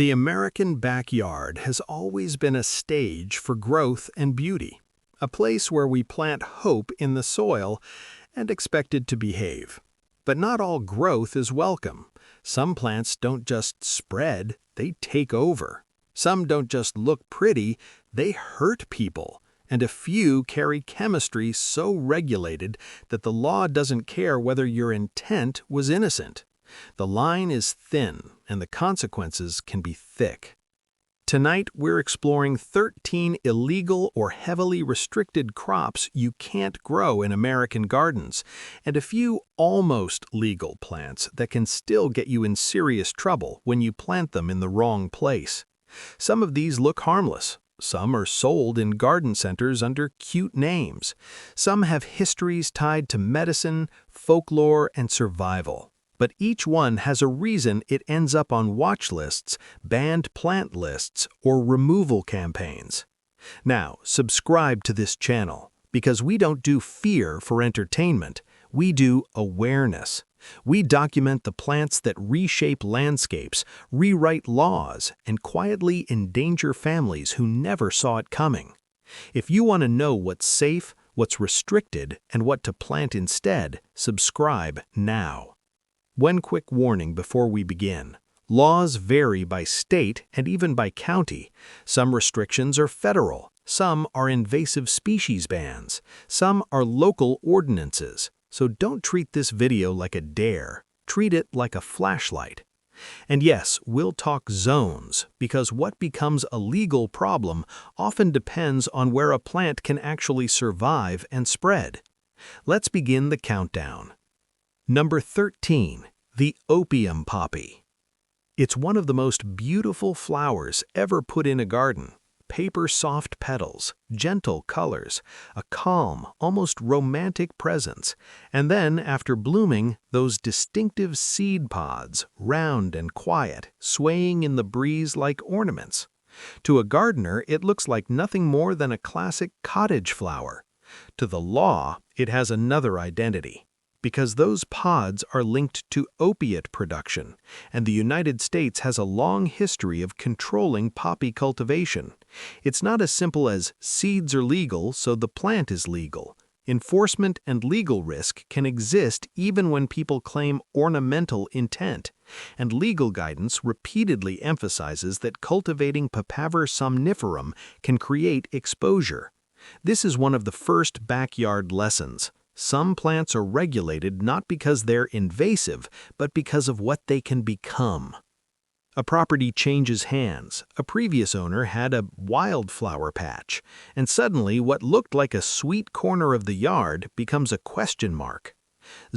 The American backyard has always been a stage for growth and beauty, a place where we plant hope in the soil and expect it to behave. But not all growth is welcome. Some plants don't just spread, they take over. Some don't just look pretty, they hurt people. And a few carry chemistry so regulated that the law doesn't care whether your intent was innocent. The line is thin, and the consequences can be thick. Tonight, we're exploring 13 illegal or heavily restricted crops you can't grow in American gardens, and a few almost legal plants that can still get you in serious trouble when you plant them in the wrong place. Some of these look harmless. Some are sold in garden centers under cute names. Some have histories tied to medicine, folklore, and survival. But each one has a reason it ends up on watch lists, banned plant lists, or removal campaigns. Now, subscribe to this channel, because we don't do fear for entertainment, we do awareness. We document the plants that reshape landscapes, rewrite laws, and quietly endanger families who never saw it coming. If you want to know what's safe, what's restricted, and what to plant instead, subscribe now. One quick warning before we begin. Laws vary by state and even by county. Some restrictions are federal, some are invasive species bans, some are local ordinances. So don't treat this video like a dare, treat it like a flashlight. And yes, we'll talk zones, because what becomes a legal problem often depends on where a plant can actually survive and spread. Let's begin the countdown. Number 13, the opium poppy. It's one of the most beautiful flowers ever put in a garden. Paper-soft petals, gentle colors, a calm, almost romantic presence, and then, after blooming, those distinctive seed pods, round and quiet, swaying in the breeze like ornaments. To a gardener, it looks like nothing more than a classic cottage flower. To the law, it has another identity, because those pods are linked to opiate production, and the United States has a long history of controlling poppy cultivation. It's not as simple as seeds are legal, so the plant is legal. Enforcement and legal risk can exist even when people claim ornamental intent, and legal guidance repeatedly emphasizes that cultivating Papaver somniferum can create exposure. This is one of the first backyard lessons. Some plants are regulated not because they're invasive, but because of what they can become. A property changes hands. A previous owner had a wildflower patch, and suddenly what looked like a sweet corner of the yard becomes a question mark.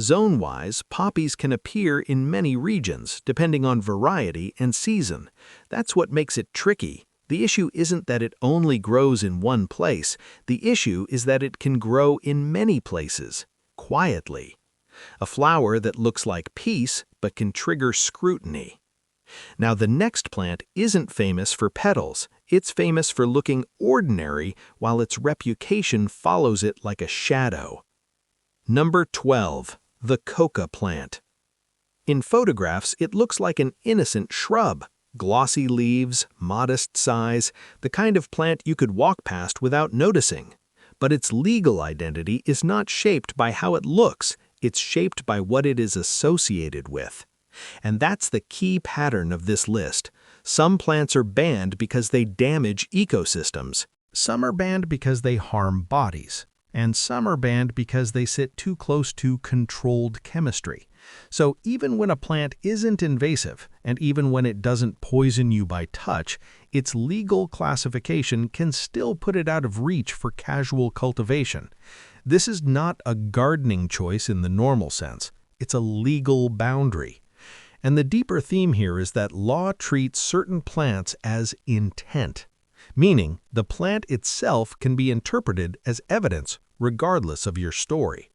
Zone-wise, poppies can appear in many regions, depending on variety and season. That's what makes it tricky. The issue isn't that it only grows in one place. The issue is that it can grow in many places, quietly. A flower that looks like peace but can trigger scrutiny. Now, the next plant isn't famous for petals. It's famous for looking ordinary while its reputation follows it like a shadow. Number 12. The Coca plant. In photographs, it looks like an innocent shrub. Glossy leaves, modest size, the kind of plant you could walk past without noticing. But its legal identity is not shaped by how it looks, it's shaped by what it is associated with. And that's the key pattern of this list. Some plants are banned because they damage ecosystems. Some are banned because they harm bodies. And some are banned because they sit too close to controlled chemistry. So even when a plant isn't invasive, and even when it doesn't poison you by touch, its legal classification can still put it out of reach for casual cultivation. This is not a gardening choice in the normal sense. It's a legal boundary. And the deeper theme here is that law treats certain plants as intent, meaning the plant itself can be interpreted as evidence regardless of your story.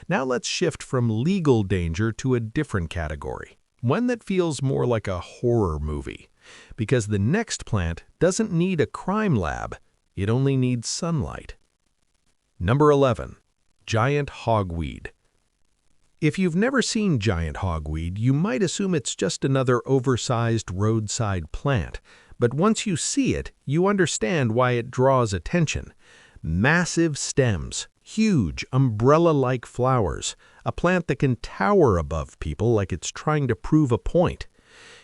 Now let's shift from legal danger to a different category, one that feels more like a horror movie, because the next plant doesn't need a crime lab, it only needs sunlight. Number 11. Giant hogweed. If you've never seen giant hogweed, you might assume it's just another oversized roadside plant. But once you see it, you understand why it draws attention. Massive stems, huge, umbrella-like flowers, a plant that can tower above people like it's trying to prove a point.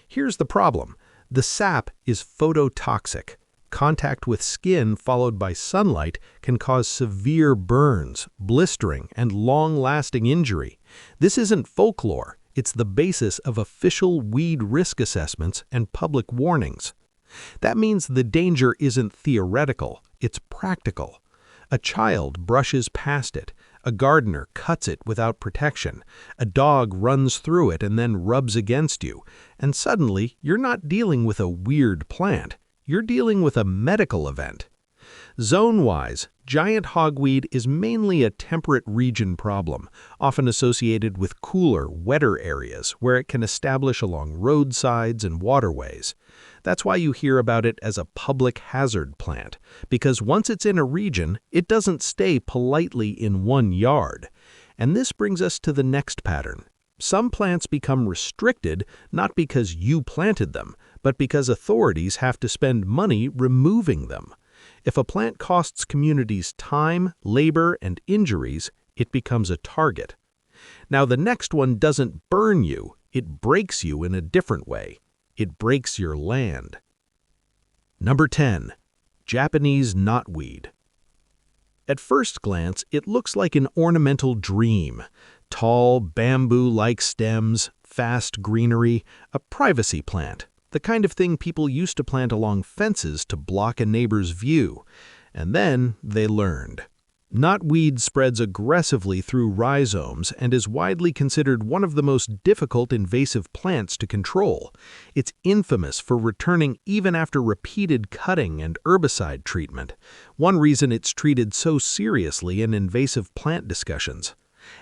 Here's the problem. The sap is phototoxic. Contact with skin followed by sunlight can cause severe burns, blistering, and long-lasting injury. This isn't folklore. It's the basis of official weed risk assessments and public warnings. That means the danger isn't theoretical, it's practical. A child brushes past it. A gardener cuts it without protection. A dog runs through it and then rubs against you. And suddenly, you're not dealing with a weird plant. You're dealing with a medical event. Zone-wise, giant hogweed is mainly a temperate region problem, often associated with cooler, wetter areas where it can establish along roadsides and waterways. That's why you hear about it as a public hazard plant, because once it's in a region, it doesn't stay politely in one yard. And this brings us to the next pattern. Some plants become restricted not because you planted them, but because authorities have to spend money removing them. If a plant costs communities time, labor, and injuries, it becomes a target. Now, the next one doesn't burn you, it breaks you in a different way. It breaks your land. Number 10. Japanese knotweed. At first glance, it looks like an ornamental dream. Tall, bamboo-like stems, fast greenery, a privacy plant. The kind of thing people used to plant along fences to block a neighbor's view. And then they learned. Knotweed spreads aggressively through rhizomes and is widely considered one of the most difficult invasive plants to control. It's infamous for returning even after repeated cutting and herbicide treatment. One reason it's treated so seriously in invasive plant discussions.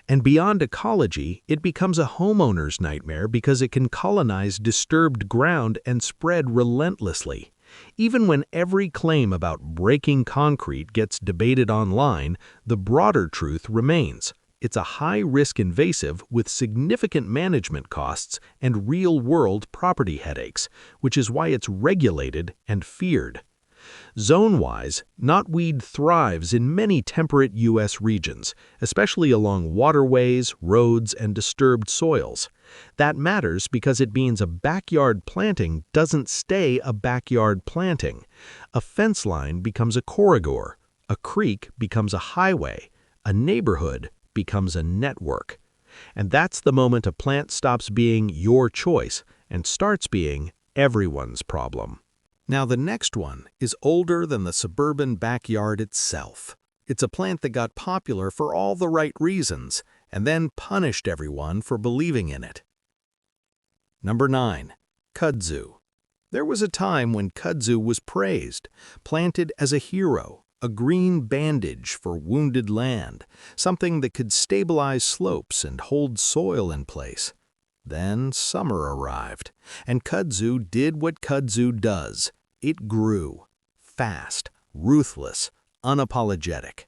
And beyond ecology, it becomes a homeowner's nightmare because it can colonize disturbed ground and spread relentlessly. Even when every claim about breaking concrete gets debated online, the broader truth remains. It's a high-risk invasive with significant management costs and real-world property headaches, which is why it's regulated and feared. Zone-wise, knotweed thrives in many temperate U.S. regions, especially along waterways, roads, and disturbed soils. That matters because it means a backyard planting doesn't stay a backyard planting. A fence line becomes a corridor, a creek becomes a highway, a neighborhood becomes a network. And that's the moment a plant stops being your choice and starts being everyone's problem. Now, the next one is older than the suburban backyard itself. It's a plant that got popular for all the right reasons and then punished everyone for believing in it. Number 9. Kudzu. There was a time when kudzu was praised, planted as a hero, a green bandage for wounded land, something that could stabilize slopes and hold soil in place. Then summer arrived, and kudzu did what kudzu does. It grew. Fast, ruthless, unapologetic.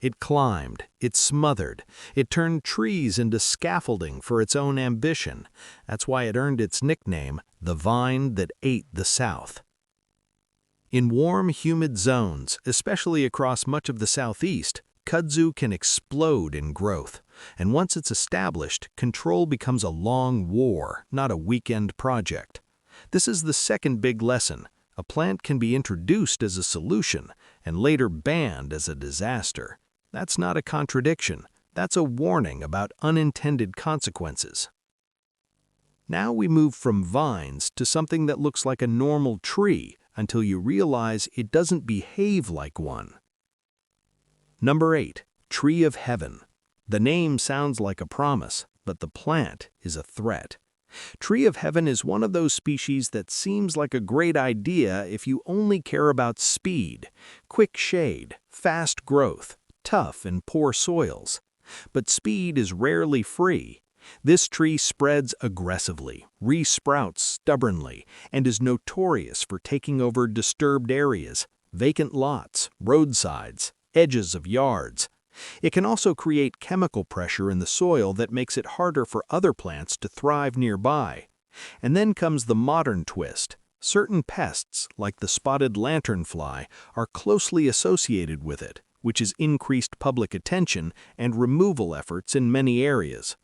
It climbed, it smothered, it turned trees into scaffolding for its own ambition. That's why it earned its nickname, the vine that ate the South. In warm, humid zones, especially across much of the Southeast, kudzu can explode in growth. And once it's established, control becomes a long war, not a weekend project. This is the second big lesson. A plant can be introduced as a solution and later banned as a disaster. That's not a contradiction. That's a warning about unintended consequences. Now we move from vines to something that looks like a normal tree until you realize it doesn't behave like one. Number 8. Tree of Heaven. The name sounds like a promise, but the plant is a threat. Tree of Heaven is one of those species that seems like a great idea if you only care about speed, quick shade, fast growth, tough and poor soils. But speed is rarely free. This tree spreads aggressively, resprouts stubbornly, and is notorious for taking over disturbed areas, vacant lots, roadsides, edges of yards. It can also create chemical pressure in the soil that makes it harder for other plants to thrive nearby. And then comes the modern twist. Certain pests, like the spotted lanternfly, are closely associated with it, which has increased public attention and removal efforts in many areas.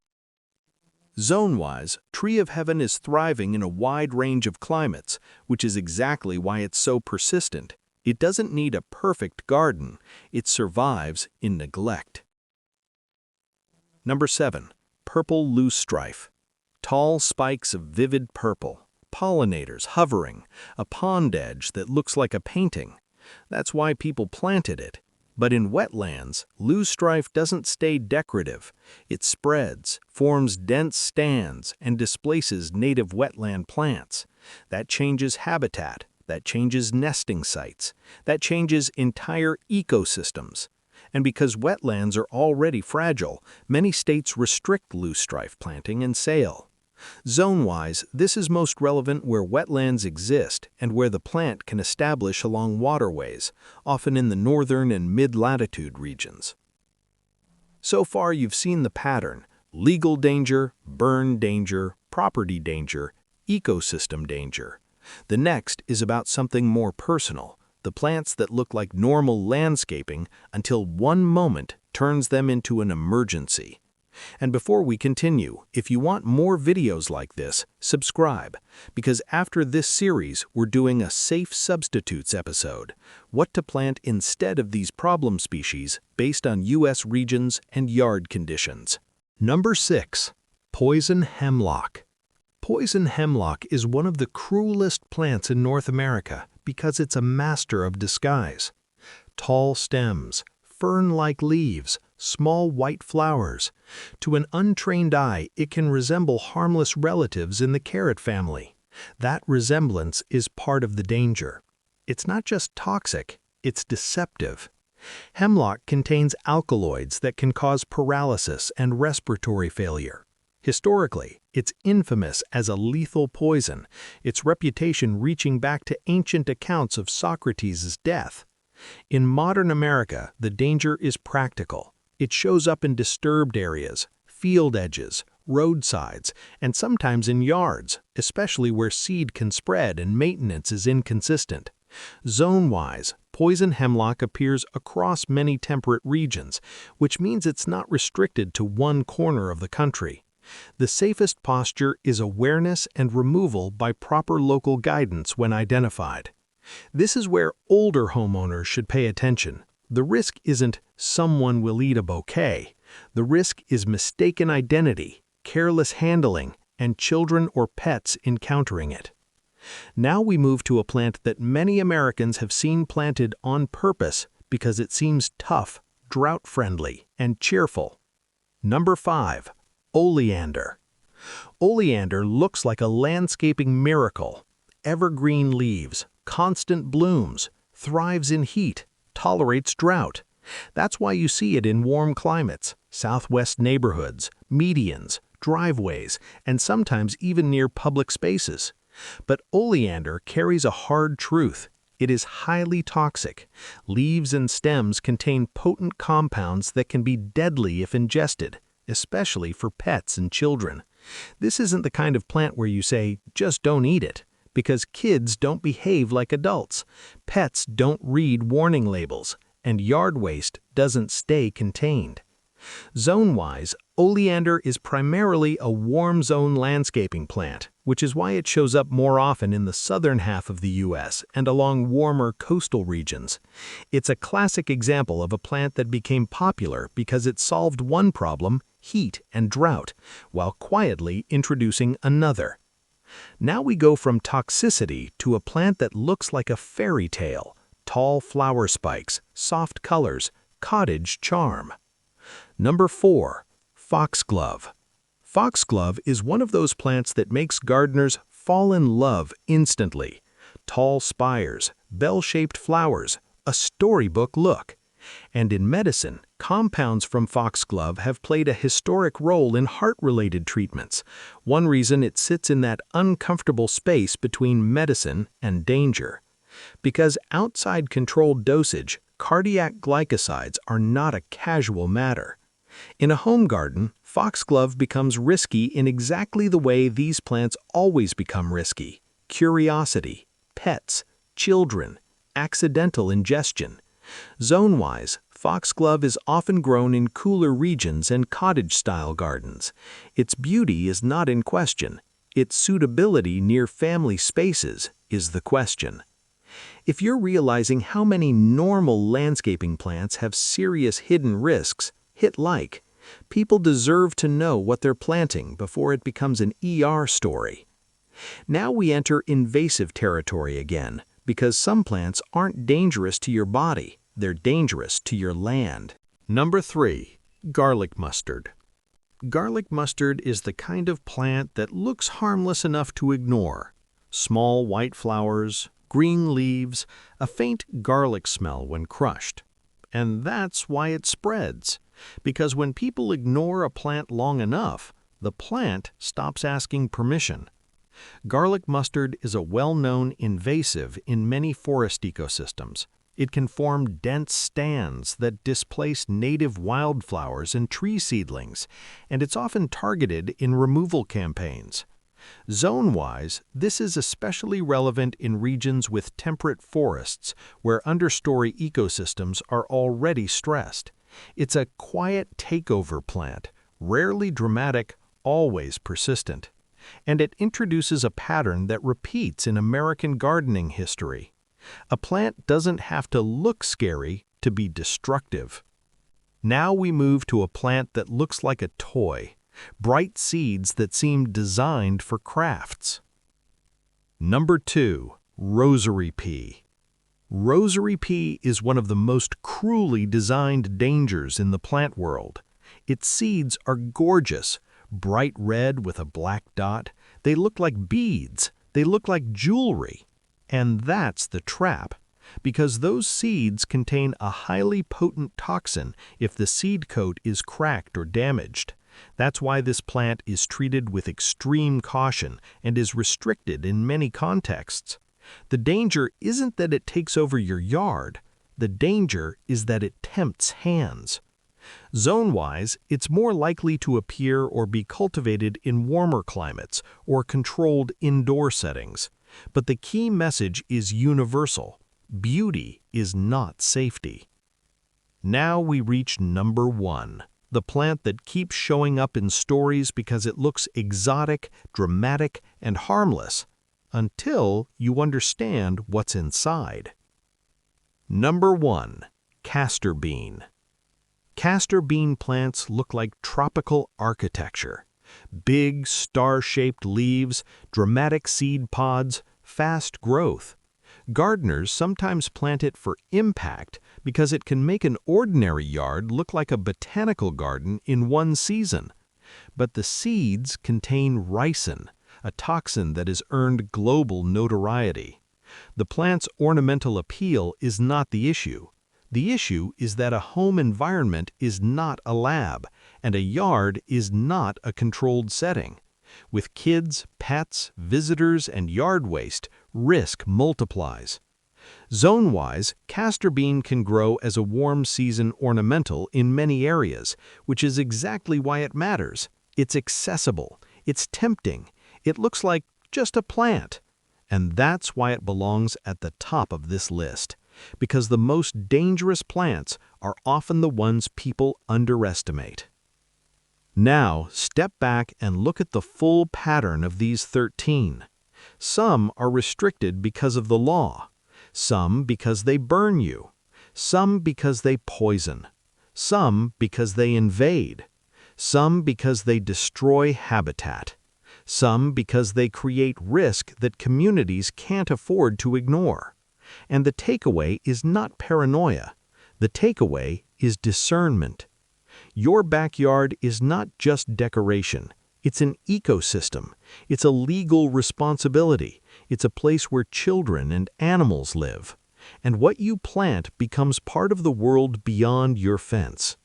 Zone-wise, Tree of Heaven is thriving in a wide range of climates, which is exactly why it's so persistent. It doesn't need a perfect garden, it survives in neglect. Number 7. Purple loosestrife. Tall spikes of vivid purple, pollinators hovering, a pond edge that looks like a painting. That's why people planted it. But in wetlands, loosestrife doesn't stay decorative. It spreads, forms dense stands, and displaces native wetland plants. That changes habitat, that changes nesting sites, that changes entire ecosystems. And because wetlands are already fragile, many states restrict loosestrife planting and sale. Zone-wise, this is most relevant where wetlands exist and where the plant can establish along waterways, often in the northern and mid-latitude regions. So far you've seen the pattern: legal danger, burn danger, property danger, ecosystem danger. The next is about something more personal, the plants that look like normal landscaping until one moment turns them into an emergency. And before we continue, if you want more videos like this, subscribe, because after this series we're doing a safe substitutes episode, what to plant instead of these problem species based on U.S. regions and yard conditions. Number 6. Poison hemlock. Poison hemlock is one of the cruelest plants in North America because it's a master of disguise. Tall stems, fern-like leaves, small white flowers. To an untrained eye, it can resemble harmless relatives in the carrot family. That resemblance is part of the danger. It's not just toxic, it's deceptive. Hemlock contains alkaloids that can cause paralysis and respiratory failure. Historically, it's infamous as a lethal poison, its reputation reaching back to ancient accounts of Socrates' death. In modern America, the danger is practical. It shows up in disturbed areas, field edges, roadsides, and sometimes in yards, especially where seed can spread and maintenance is inconsistent. Zone-wise, poison hemlock appears across many temperate regions, which means it's not restricted to one corner of the country. The safest posture is awareness and removal by proper local guidance when identified. This is where older homeowners should pay attention. The risk isn't someone will eat a bouquet. The risk is mistaken identity, careless handling, and children or pets encountering it. Now we move to a plant that many Americans have seen planted on purpose because it seems tough, drought-friendly, and cheerful. Number 5. Oleander. Oleander looks like a landscaping miracle. Evergreen leaves, constant blooms, thrives in heat, tolerates drought. That's why you see it in warm climates, southwest neighborhoods, medians, driveways, and sometimes even near public spaces. But oleander carries a hard truth. It is highly toxic. Leaves and stems contain potent compounds that can be deadly if ingested, especially for pets and children. This isn't the kind of plant where you say, just don't eat it, because kids don't behave like adults, pets don't read warning labels, and yard waste doesn't stay contained. Zone-wise, oleander is primarily a warm zone landscaping plant, which is why it shows up more often in the southern half of the U.S. and along warmer coastal regions. It's a classic example of a plant that became popular because it solved one problem, heat and drought, while quietly introducing another. Now we go from toxicity to a plant that looks like a fairy tale: tall flower spikes, soft colors, cottage charm. Number 4. Foxglove. Foxglove is one of those plants that makes gardeners fall in love instantly. Tall spires, bell-shaped flowers, a storybook look. And in medicine, compounds from foxglove have played a historic role in heart-related treatments. One reason it sits in that uncomfortable space between medicine and danger. Because outside controlled dosage, cardiac glycosides are not a casual matter. In a home garden, Foxglove becomes risky in exactly the way these plants always become risky: curiosity, pets, children, accidental ingestion. Zone-wise, Foxglove is often grown in cooler regions and cottage-style gardens. Its beauty is not in question. Its suitability near family spaces is the question. If you're realizing how many normal landscaping plants have serious hidden risks, hit like. People deserve to know what they're planting before it becomes an ER story. Now we enter invasive territory again, because some plants aren't dangerous to your body, they're dangerous to your land. Number 3. Garlic mustard. Garlic mustard is the kind of plant that looks harmless enough to ignore. Small white flowers, green leaves, a faint garlic smell when crushed. And that's why it spreads. Because when people ignore a plant long enough, the plant stops asking permission. Garlic mustard is a well-known invasive in many forest ecosystems. It can form dense stands that displace native wildflowers and tree seedlings, and it's often targeted in removal campaigns. Zone-wise, this is especially relevant in regions with temperate forests where understory ecosystems are already stressed. It's a quiet takeover plant, rarely dramatic, always persistent. And it introduces a pattern that repeats in American gardening history. A plant doesn't have to look scary to be destructive. Now we move to a plant that looks like a toy, bright seeds that seem designed for crafts. Number 2. Rosary pea. Rosary pea is one of the most cruelly designed dangers in the plant world. Its seeds are gorgeous, bright red with a black dot. They look like beads. They look like jewelry. And that's the trap, because those seeds contain a highly potent toxin if the seed coat is cracked or damaged. That's why this plant is treated with extreme caution and is restricted in many contexts. The danger isn't that it takes over your yard. The danger is that it tempts hands. Zone-wise, it's more likely to appear or be cultivated in warmer climates or controlled indoor settings. But the key message is universal. Beauty is not safety. Now we reach number 1, the plant that keeps showing up in stories because it looks exotic, dramatic, and harmless, until you understand what's inside. Number 1. Castor bean. Castor bean plants look like tropical architecture. Big, star-shaped leaves, dramatic seed pods, fast growth. Gardeners sometimes plant it for impact because it can make an ordinary yard look like a botanical garden in one season. But the seeds contain ricin, a toxin that has earned global notoriety. The plant's ornamental appeal is not the issue. The issue is that a home environment is not a lab, and a yard is not a controlled setting. With kids, pets, visitors, and yard waste, risk multiplies. Zone-wise, castor bean can grow as a warm-season ornamental in many areas, which is exactly why it matters. It's accessible. It's tempting. It looks like just a plant. And that's why it belongs at the top of this list. Because the most dangerous plants are often the ones people underestimate. Now, step back and look at the full pattern of these 13. Some are restricted because of the law. Some because they burn you. Some because they poison. Some because they invade. Some because they destroy habitat. Some because they create risk that communities can't afford to ignore. And the takeaway is not paranoia. The takeaway is discernment. Your backyard is not just decoration. It's an ecosystem. It's a legal responsibility. It's a place where children and animals live. And what you plant becomes part of the world beyond your fence.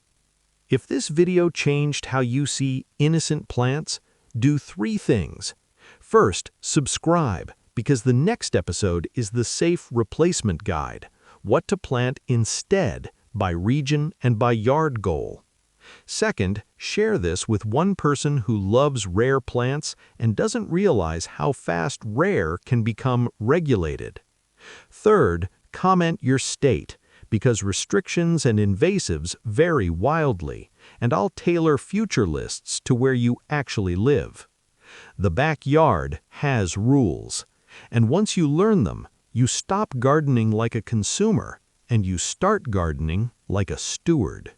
If this video changed how you see innocent plants, do 3 things. First, subscribe, because the next episode is the Safe Replacement Guide. what to plant instead by region and by yard goal. Second, share this with one person who loves rare plants and doesn't realize how fast rare can become regulated. Third, comment your state, because restrictions and invasives vary wildly, and I'll tailor future lists to where you actually live. The backyard has rules, and once you learn them, you stop gardening like a consumer, and you start gardening like a steward.